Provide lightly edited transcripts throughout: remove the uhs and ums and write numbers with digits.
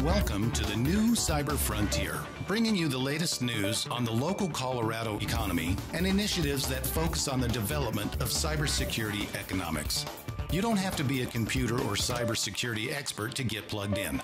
Welcome to the new Cyber Frontier, bringing you the latest news on the local Colorado economy and initiatives that focus on the development of cybersecurity economics. You don't have to be a computer or cybersecurity expert to get plugged in.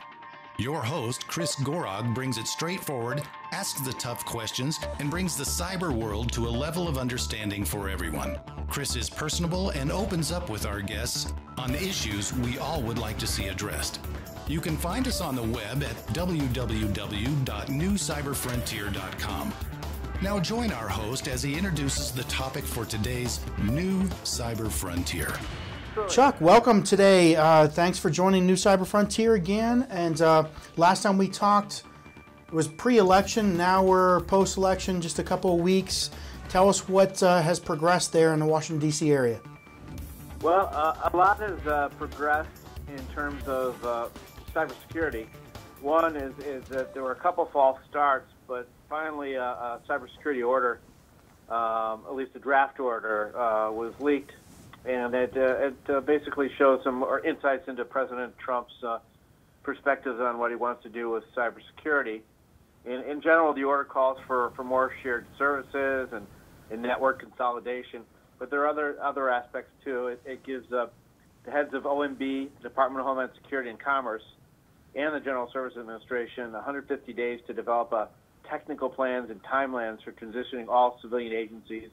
Your host, Chris Gorog, brings it straightforward, asks the tough questions, and brings the cyber world to a level of understanding for everyone. Chris is personable and opens up with our guests on issues we all would like to see addressed. You can find us on the web at www.newcyberfrontier.com. Now join our host as he introduces the topic for today's new Cyber Frontier. Chuck, welcome today. Thanks for joining New Cyber Frontier again. And last time we talked, it was pre-election. Now we're post-election, just a couple of weeks. Tell us what has progressed there in the Washington, D.C. area. Well, a lot has progressed in terms of cybersecurity. One is that there were a couple false starts, but finally a cybersecurity order, at least a draft order, was leaked, and it basically shows some insights into President Trump's perspectives on what he wants to do with cybersecurity. In general, the order calls for more shared services and network consolidation, but there are other aspects too. It gives the heads of OMB, Department of Homeland Security and Commerce, and the General Services Administration 150 days to develop technical plans and timelines for transitioning all civilian agencies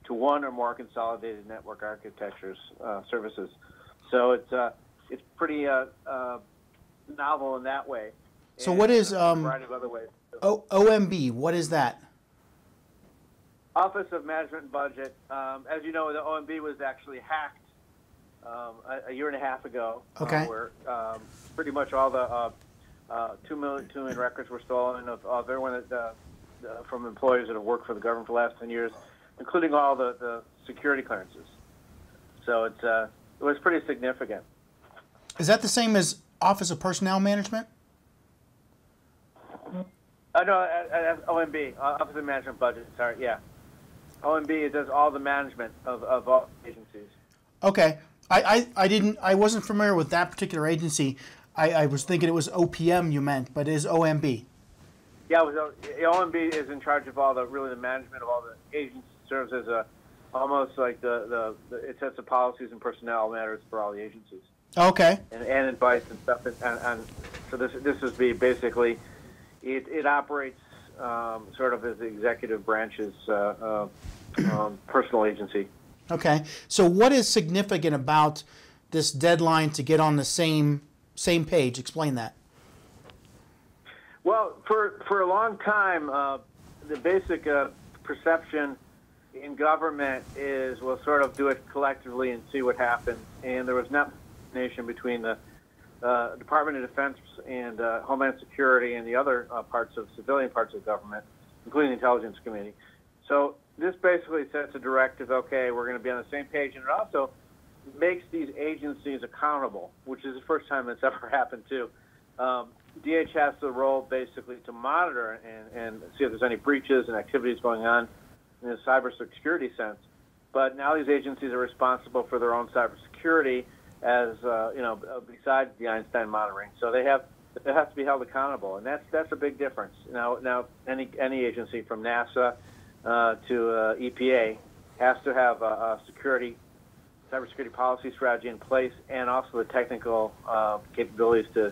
to one or more consolidated network architectures services. So it's pretty novel in that way. So what is a variety of other ways. OMB? What is that? Office of Management and Budget. As you know, the OMB was actually hacked a year and a half ago. Okay. Where pretty much all the 2 million records were stolen of everyone that, from employees that have worked for the government for the last 10 years, including all the security clearances. So it was pretty significant. Is that the same as Office of Personnel Management? No, OMB, Office of Management Budget. Sorry, yeah. OMB, it does all the management of all agencies. Okay. I wasn't familiar with that particular agency. I was thinking it was OPM you meant, but it is OMB. Yeah, OMB is in charge of all the management of all the agency services, almost like it sets the policies and personnel matters for all the agencies. Okay. And advice and stuff. And so this would be basically, it operates sort of as the executive branch's personal agency. Okay. So what is significant about this deadline to get on the same page? Explain that. Well, for a long time, the basic perception in government is we'll sort of do it collectively and see what happens. And there was not coordination between the Department of Defense and Homeland Security and the other civilian parts of government, including the intelligence community. So this basically sets a directive, okay, we're going to be on the same page, and it also makes these agencies accountable, which is the first time that's ever happened too. DH has the role basically to monitor and see if there's any breaches and activities going on in the cybersecurity sense. But now these agencies are responsible for their own cybersecurity as besides the Einstein monitoring. So they have to be held accountable, and that's a big difference. Now any agency from NASA to EPA has to have a cybersecurity policy strategy in place, and also the technical capabilities to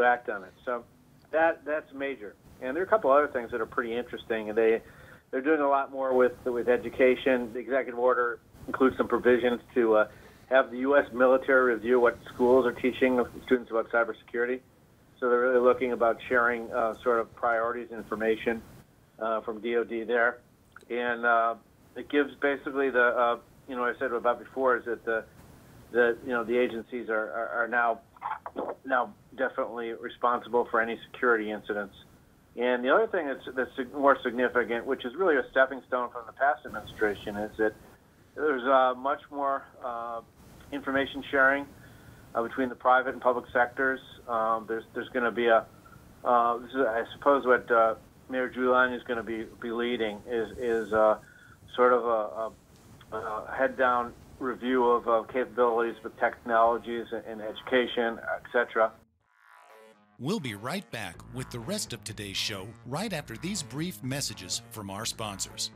act on it. So that's major. And there are a couple other things that are pretty interesting, and they're doing a lot more with education. The executive order includes some provisions to have the U.S. military review what schools are teaching students about cybersecurity. So they're really looking about sharing sort of priorities and information from DoD there. And it gives basically what I said about before is that the agencies are now definitely responsible for any security incidents. And the other thing that's more significant, which is really a stepping stone from the past administration, is that there's much more information sharing between the private and public sectors. There's going to be this is, I suppose, what Mayor Giuliani is going to be leading is sort of head-down review of capabilities with technologies and education, etc. We'll be right back with the rest of today's show right after these brief messages from our sponsors.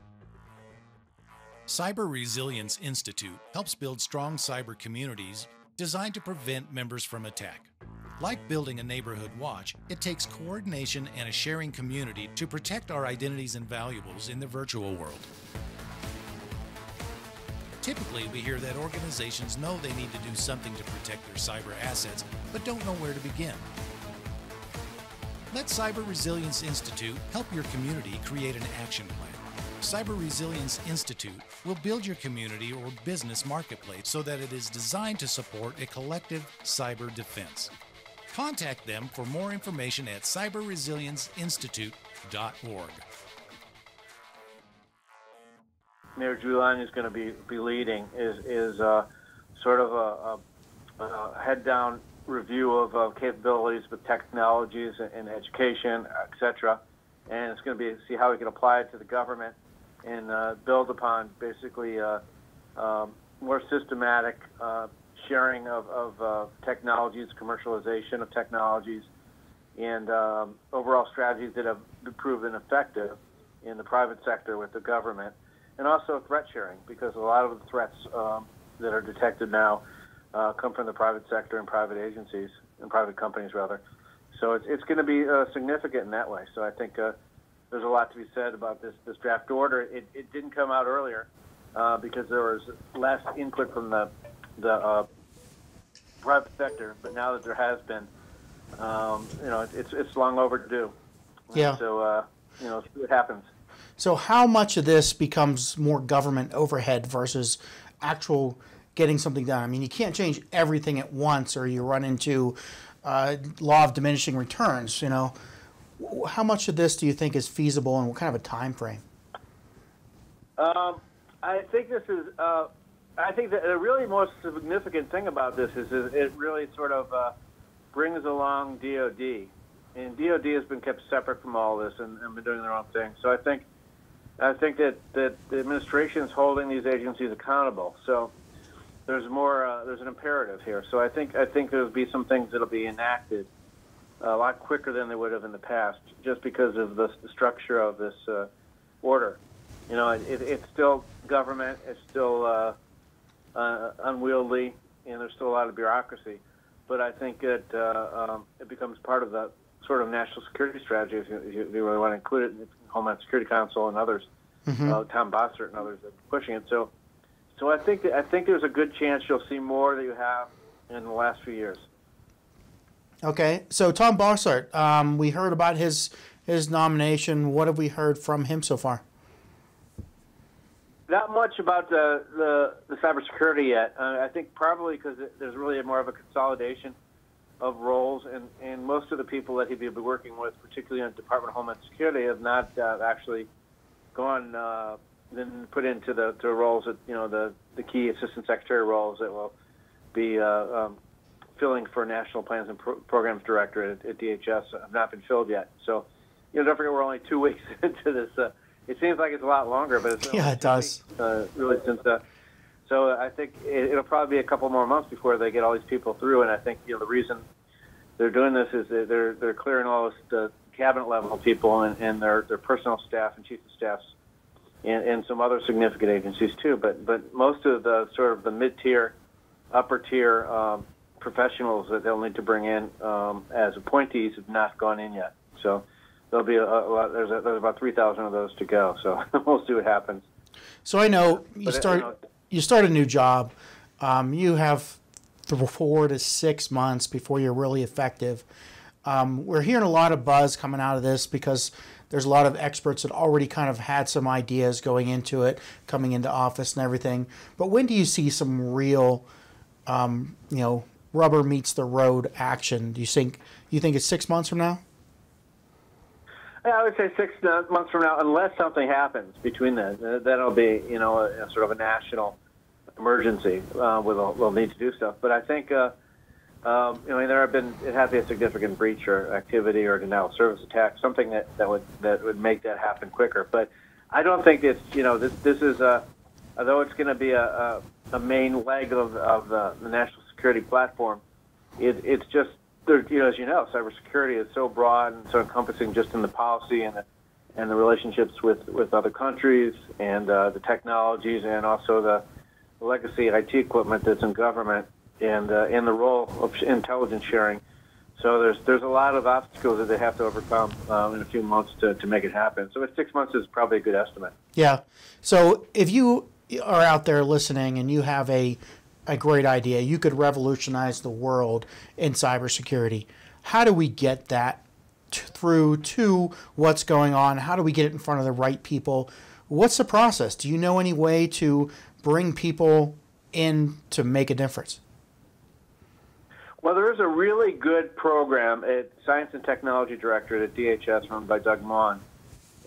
Cyber Resilience Institute helps build strong cyber communities designed to prevent members from attack. Like building a neighborhood watch, it takes coordination and a sharing community to protect our identities and valuables in the virtual world. Typically, we hear that organizations know they need to do something to protect their cyber assets, but don't know where to begin. Let Cyber Resilience Institute help your community create an action plan. Cyber Resilience Institute will build your community or business marketplace so that it is designed to support a collective cyber defense. Contact them for more information at cyberresilienceinstitute.org. Mayor Giuliani is going to be leading is sort of a head-down review of capabilities with technologies and education, etc. And it's going to be see how we can apply it to the government and build upon basically more systematic sharing of technologies, commercialization of technologies, and overall strategies that have been proven effective in the private sector with the government, and also threat sharing, because a lot of the threats that are detected now come from the private sector and private agencies, and private companies rather. So it's going to be significant in that way. So I think there's a lot to be said about this draft order. It didn't come out earlier because there was less input from the private sector, but now that there has been, it's long overdue. Yeah. So see what happens. So how much of this becomes more government overhead versus actual getting something done? I mean, you can't change everything at once, or you run into law of diminishing returns. How much of this do you think is feasible, and what kind of a time frame? I think this is. I think that the really most significant thing about this is it really sort of brings along DoD, and DoD has been kept separate from all this and been doing their own thing. So I think that the administration is holding these agencies accountable. So there's more. There's an imperative here. So I think there'll be some things that'll be enacted a lot quicker than they would have in the past, just because of the structure of this order. It's still government. It's still unwieldy, and there's still a lot of bureaucracy. But I think that it becomes part of the sort of national security strategy if you really want to include it in the Homeland Security Council and others, Tom Bossert and others that are pushing it. So I think there's a good chance you'll see more than you have in the last few years. Okay, so Tom Bossert, we heard about his nomination. What have we heard from him so far? Not much about the cybersecurity yet. I think probably because there's really more of a consolidation of roles, and most of the people that he'd be working with, particularly in the Department of Homeland Security, have not actually gone been put into the roles that the key assistant secretary roles that will be filling for National Plans and Programs Director at DHS have not been filled yet. So don't forget we're only 2 weeks into this. It seems like it's a lot longer, but it's it does. Really since. So I think it'll probably be a couple more months before they get all these people through. And I think the reason they're doing this is that they're clearing all this, the cabinet level people and their personnel staff and chief of staffs and some other significant agencies too. But most of the sort of the mid-tier, upper-tier professionals that they'll need to bring in as appointees have not gone in yet. So there'll be a lot. There's about 3,000 of those to go. So we'll see what happens. So I know you start a new job. You have 4 to 6 months before you're really effective. We're hearing a lot of buzz coming out of this because there's a lot of experts that already kind of had some ideas going into it, coming into office and everything. But when do you see some real, rubber meets the road action? Do you think it's 6 months from now? Yeah, I would say 6 months from now, unless something happens between then. That'll be, a sort of a national emergency. We'll need to do stuff. But I think, it has to be a significant breach or activity or denial of service attack, something that would make that happen quicker. But I don't think it's, this is although it's going to be a main leg of the national security platform, it's just, as you know, cybersecurity is so broad and so encompassing just in the policy and the relationships with other countries and the technologies and also the legacy IT equipment that's in government and the role of intelligence sharing. So there's a lot of obstacles that they have to overcome in a few months to make it happen. So 6 months is probably a good estimate. Yeah. So if you are out there listening and you have a great idea, you could revolutionize the world in cybersecurity. How do we get that through to what's going on? How do we get it in front of the right people? What's the process? Do you know any way to bring people in to make a difference? Well, there is a really good program at Science and Technology Directorate at DHS run by Doug Maughan.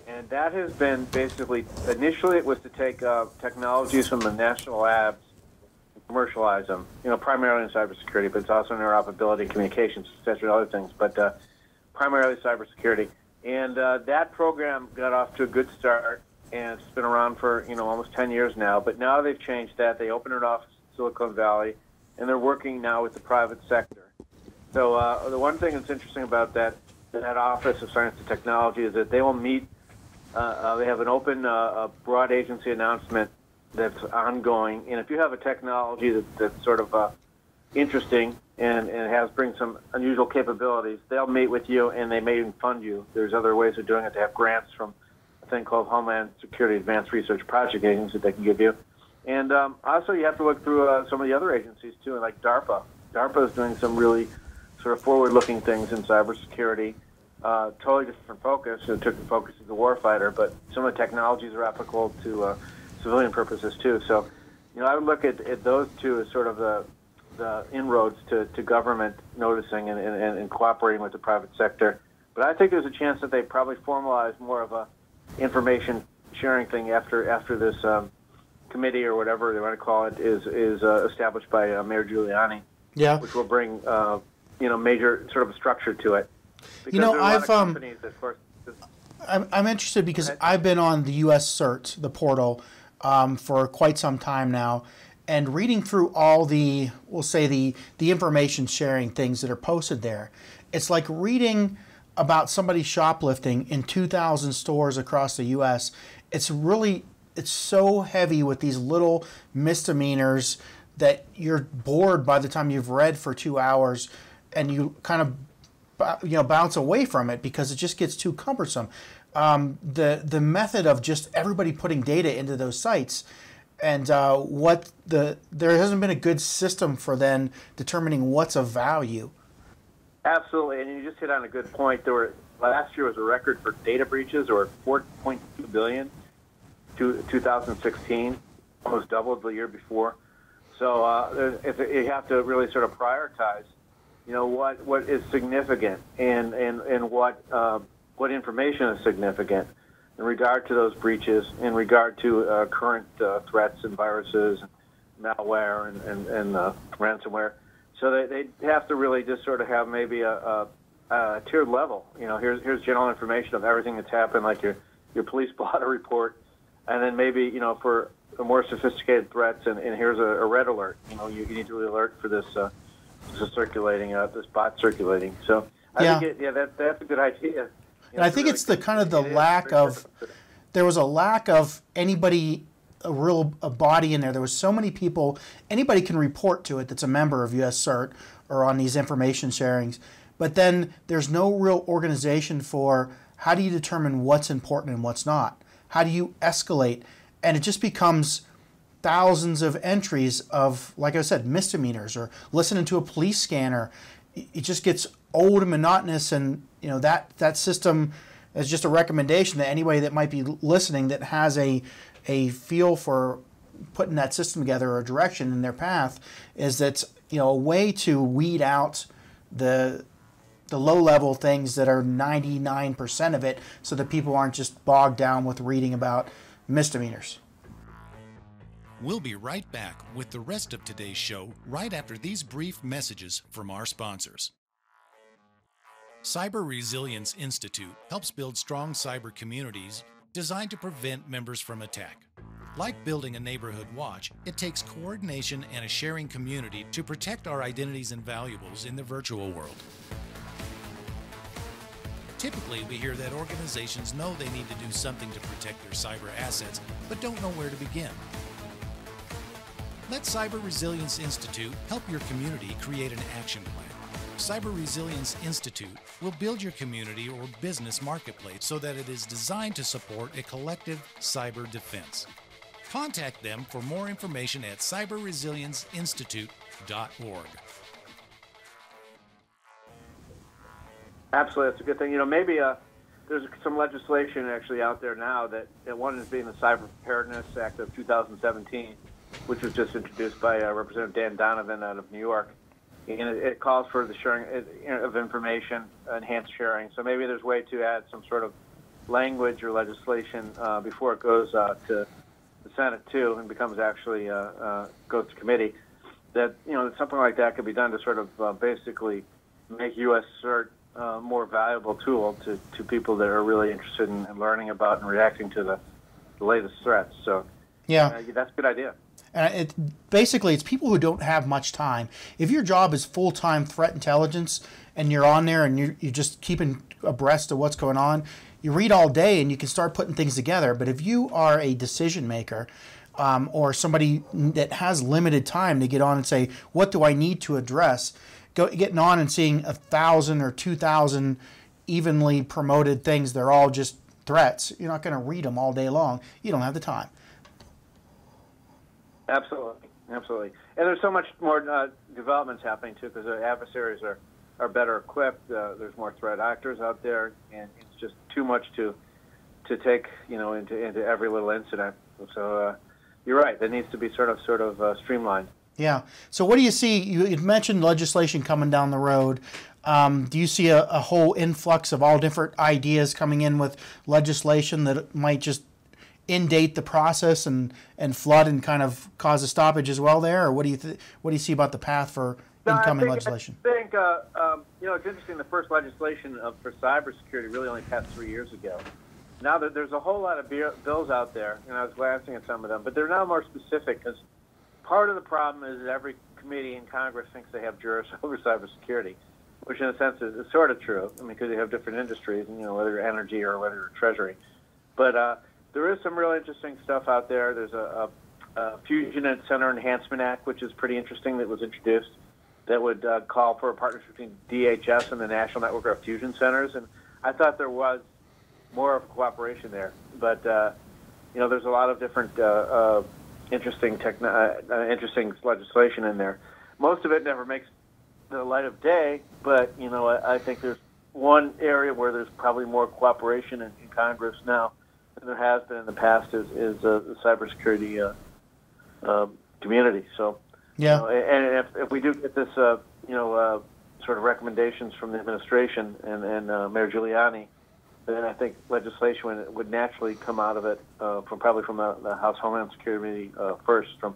And that has been basically, initially it was to take technologies from the national labs and commercialize them, primarily in cybersecurity, but it's also interoperability, communications, et cetera, and other things, but primarily cybersecurity. And that program got off to a good start, and it's been around for, almost 10 years now. But now they've changed that. They opened an office in Silicon Valley, and they're working now with the private sector. So the one thing that's interesting about that Office of Science and Technology is that they will meet. They have an open, broad agency announcement that's ongoing. And if you have a technology that's sort of interesting and brings some unusual capabilities, they'll meet with you and they may even fund you. There's other ways of doing it. They have grants from a thing called Homeland Security Advanced Research Project Agency that they can give you. And also you have to look through some of the other agencies too, like DARPA. DARPA is doing some really sort of forward-looking things in cybersecurity. Totally different focus. It took the focus of the warfighter, but some of the technologies are applicable to civilian purposes too. So, I would look at those two as sort of the inroads to government noticing and cooperating with the private sector. But I think there's a chance that they probably formalize more of a information sharing thing after this committee or whatever they want to call it is established by Mayor Giuliani. Yeah, which will bring major sort of a structure to it. Because there are a lot of companies that, of course, I'm interested because I've been on the U.S. CERT, the portal, for quite some time now, and reading through all the information sharing things that are posted there. It's like reading about somebody shoplifting in 2,000 stores across the U.S. It's so heavy with these little misdemeanors that you're bored by the time you've read for 2 hours, and you kind of bounce away from it because it just gets too cumbersome. The method of just everybody putting data into those sites, and there hasn't been a good system for then determining what's of value. Absolutely, and you just hit on a good point. Last year was a record for data breaches, or 4.2 billion to 2016, almost doubled the year before. So if you have to really sort of prioritize, what is significant and what information is significant in regard to those breaches, in regard to current threats and viruses, and malware and ransomware. So they have to really just sort of have maybe a tiered level. Here's general information of everything that's happened, like your police blotter report, and then maybe for more sophisticated threats, and here's a red alert. You need to really alert for this this bot circulating. So I think that's a good idea. And I think it's the lack of, there was a lack of anybody, a body in there. There was so many people, anybody can report to it that's a member of US CERT or on these information sharings, but then there's no real organization for how do you determine what's important and what's not? How do you escalate? And it just becomes thousands of entries of, like I said, misdemeanors or listening to a police scanner. It just gets old and monotonous, and that system is just a recommendation that anybody that might be listening that has a feel for putting that system together or a direction in their path is that a way to weed out the low-level things that are 99% of it, so that people aren't just bogged down with reading about misdemeanors. We'll be right back with the rest of today's show right after these brief messages from our sponsors. Cyber Resilience Institute helps build strong cyber communities designed to prevent members from attack. Like building a neighborhood watch, it takes coordination and a sharing community to protect our identities and valuables in the virtual world. Typically, we hear that organizations know they need to do something to protect their cyber assets, but don't know where to begin. Let Cyber Resilience Institute help your community create an action plan. Cyber Resilience Institute will build your community or business marketplace so that it is designed to support a collective cyber defense. Contact them for more information at cyberresilienceinstitute.org. Absolutely, that's a good thing. You know, maybe there's some legislation actually out there now that one is being the Cyber Preparedness Act of 2017, which was just introduced by Representative Dan Donovan out of New York. And it calls for the sharing of information, enhanced sharing. So maybe there's a way to add some sort of language or legislation before it goes to the Senate too and becomes actually goes to committee. That something like that could be done to sort of basically make U.S. CERT more valuable tool to people that are really interested in learning about and reacting to the latest threats. So yeah, that's a good idea. And basically, it's people who don't have much time. If your job is full-time threat intelligence and you're on there and you're just keeping abreast of what's going on, you read all day and you can start putting things together. But if you are a decision maker or somebody that has limited time to get on and say, what do I need to address, getting on and seeing 1,000 or 2,000 evenly promoted things, they're all just threats. You're not going to read them all day long. You don't have the time. Absolutely, absolutely. And there's so much more developments happening too, because the adversaries are better equipped. There's more threat actors out there, and it's just too much to take into every little incident. So you're right. There needs to be sort of streamlined. Yeah. So what do you see? You mentioned legislation coming down the road. Do you see a whole influx of all different ideas coming in with legislation that might just indate the process and flood and kind of cause a stoppage as well there? Or what do you see about the path for incoming legislation? I think it's interesting. The first legislation for cybersecurity really only passed 3 years ago. Now that there's a whole lot of bills out there, and I was glancing at some of them, but they're now more specific because part of the problem is that every committee in Congress thinks they have jurisdiction over cybersecurity, which in a sense is sort of true. I mean, because you have different industries, whether energy or whether treasury. But there is some real interesting stuff out there. There's a Fusion and Center Enhancement Act, which is pretty interesting, that was introduced, that would call for a partnership between DHS and the National Network of Fusion Centers. And I thought there was more of cooperation there. But, there's a lot of different interesting legislation in there. Most of it never makes the light of day, but, I think there's one area where there's probably more cooperation in Congress now than there has been in the past is the cybersecurity community. So, yeah. And if we do get this, sort of recommendations from the administration and Mayor Giuliani, then I think legislation would naturally come out of it from the House Homeland Security Committee first, from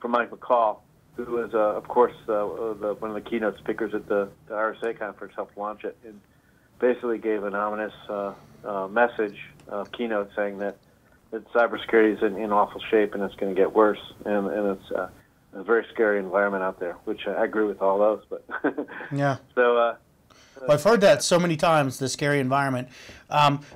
Mike McCall, who is, of course, one of the keynote speakers at the RSA conference, helped launch it, and basically gave an ominous message, keynote, saying that cybersecurity is in awful shape and it's going to get worse, and it's a very scary environment out there, which I agree with all those. But yeah. So well, I've heard that so many times, the scary environment.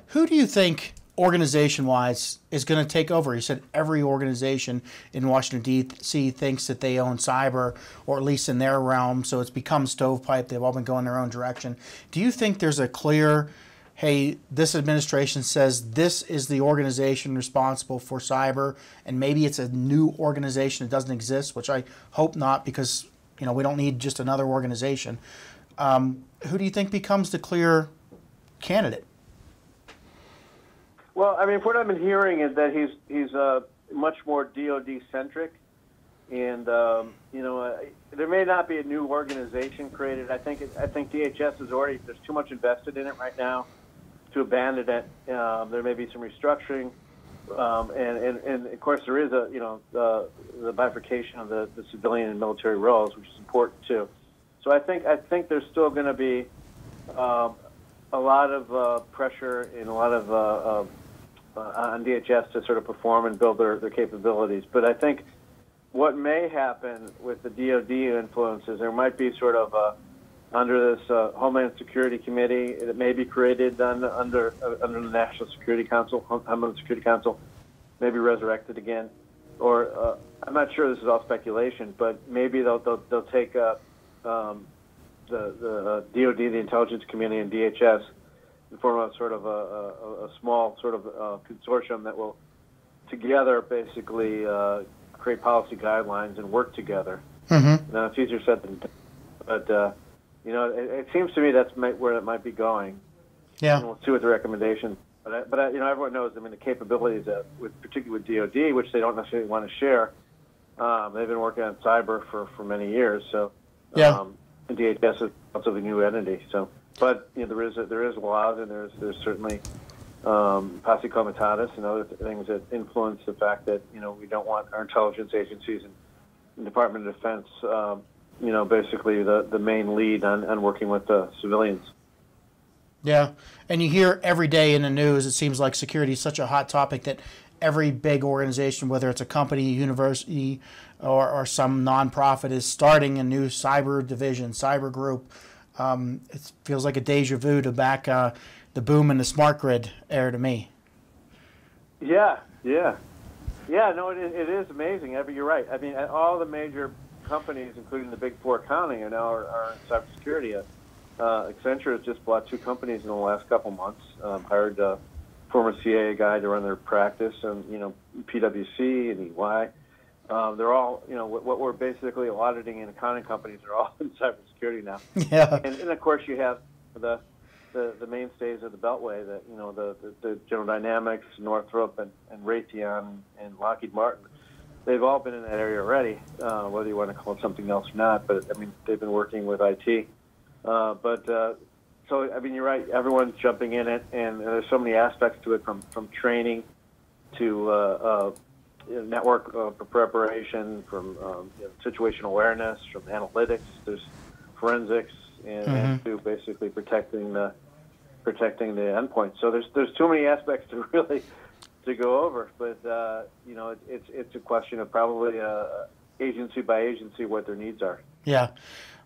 Who do you think, organization-wise, is going to take over? You said every organization in Washington, D.C. thinks that they own cyber, or at least in their realm, so it's become stovepipe. They've all been going their own direction. Do you think there's a clear, hey, this administration says this is the organization responsible for cyber, and maybe it's a new organization that doesn't exist, which I hope not, because we don't need just another organization. Who do you think becomes the clear candidate? Well, I mean, what I've been hearing is that he's much more DoD centric, and there may not be a new organization created. I think DHS is already, there's too much invested in it right now to abandon it. There may be some restructuring, and of course there is the bifurcation of the civilian and military roles, which is important too. So I think there's still going to be a lot of pressure and a lot of on DHS to sort of perform and build their capabilities. But I think what may happen with the DoD influences, there might be sort of under this Homeland Security Committee that may be created under the National Security Council, Homeland Security Council, maybe resurrected again, or I'm not sure. This is all speculation, but maybe they'll take the DoD, the intelligence community, and DHS and form a sort of a small sort of consortium that will together basically create policy guidelines and work together. Mm-hmm. Now, it's easier said than done, but it seems to me that's where it might be going. Yeah, and we'll see what the recommendations. But everyone knows. I mean, the capabilities particularly with DoD, which they don't necessarily want to share. They've been working on cyber for many years. So, and DHS is also the new entity. So, but there is laws, and there's certainly posse comitatus and other things that influence the fact that we don't want our intelligence agencies and Department of Defense, basically the main lead on working with the civilians. Yeah, and you hear every day in the news, it seems like security is such a hot topic that every big organization, whether it's a company, a university, or some nonprofit, is starting a new cyber division, cyber group. It feels like a deja vu to back the boom in the smart grid era to me. Yeah. No, it is amazing. I mean, you're right. I mean, all the major companies, including the big four accounting, are in cybersecurity. Accenture has just bought 2 companies in the last couple months. Hired a former CIA guy to run their practice, and PwC and EY. They're all, what we're basically auditing and accounting companies are all in cybersecurity now. Yeah. And of course, you have the mainstays of the Beltway, the General Dynamics, Northrop, and Raytheon, and Lockheed Martin. They've all been in that area already, whether you want to call it something else or not. But I mean, they've been working with IT. So I mean, you're right. Everyone's jumping in it, and there's so many aspects to it, from training to network preparation, from situational awareness, from analytics. There's forensics, and to basically protecting the endpoint. So there's too many aspects to really to go over, but it's a question of probably agency by agency what their needs are. Yeah.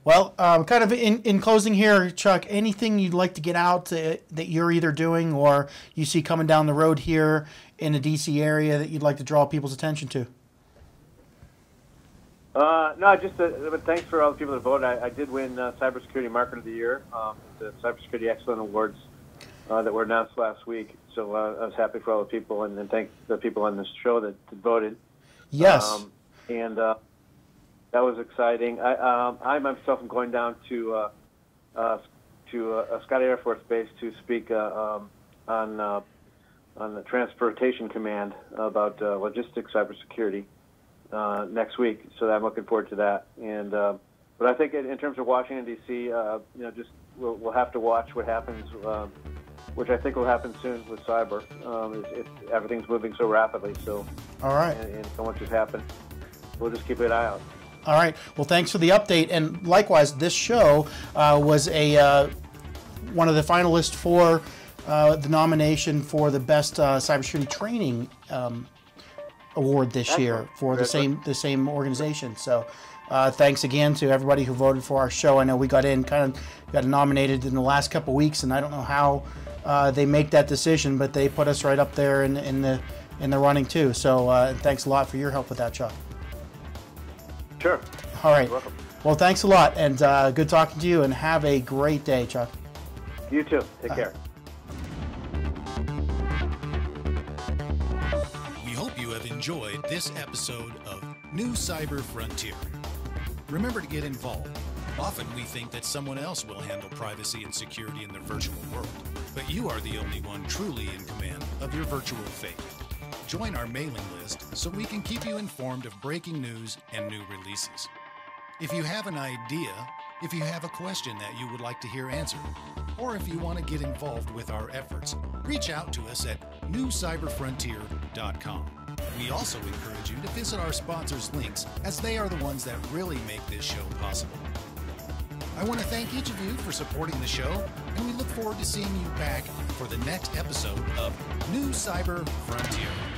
Well, kind of in closing here, Chuck, anything you'd like to get out that you're either doing or you see coming down the road here in the D.C. area that you'd like to draw people's attention to? No, just but thanks for all the people that voted. I did win Cybersecurity Market of the Year, the Cybersecurity Excellence Awards that were announced last week. So I was happy for all the people, and thank the people on this show that voted. Yes. That was exciting. I myself am going down to Scotty Air Force Base to speak on the Transportation Command about logistics cybersecurity next week. So I'm looking forward to that. And but I think in terms of Washington D.C., just we'll have to watch what happens, which I think will happen soon with cyber. Everything's moving so rapidly. So all right, and so much has happened. We'll just keep an eye out. All right. Well, thanks for the update. And likewise, this show was one of the finalists for the nomination for the best cybersecurity training award this year for the same organization. So thanks again to everybody who voted for our show. I know we got nominated in the last couple of weeks, and I don't know how they make that decision, but they put us right up there in the running too. So thanks a lot for your help with that, Chuck. Sure. All right. You're welcome. Well, thanks a lot, and good talking to you, and have a great day, Chuck. You too. Take care. We hope you have enjoyed this episode of New Cyber Frontier. Remember to get involved. Often we think that someone else will handle privacy and security in the virtual world, but you are the only one truly in command of your virtual fate. Join our mailing list so we can keep you informed of breaking news and new releases. If you have an idea, if you have a question that you would like to hear answered, or if you want to get involved with our efforts, reach out to us at newcyberfrontier.com. We also encourage you to visit our sponsors' links, as they are the ones that really make this show possible. I want to thank each of you for supporting the show, and we look forward to seeing you back for the next episode of New Cyber Frontier.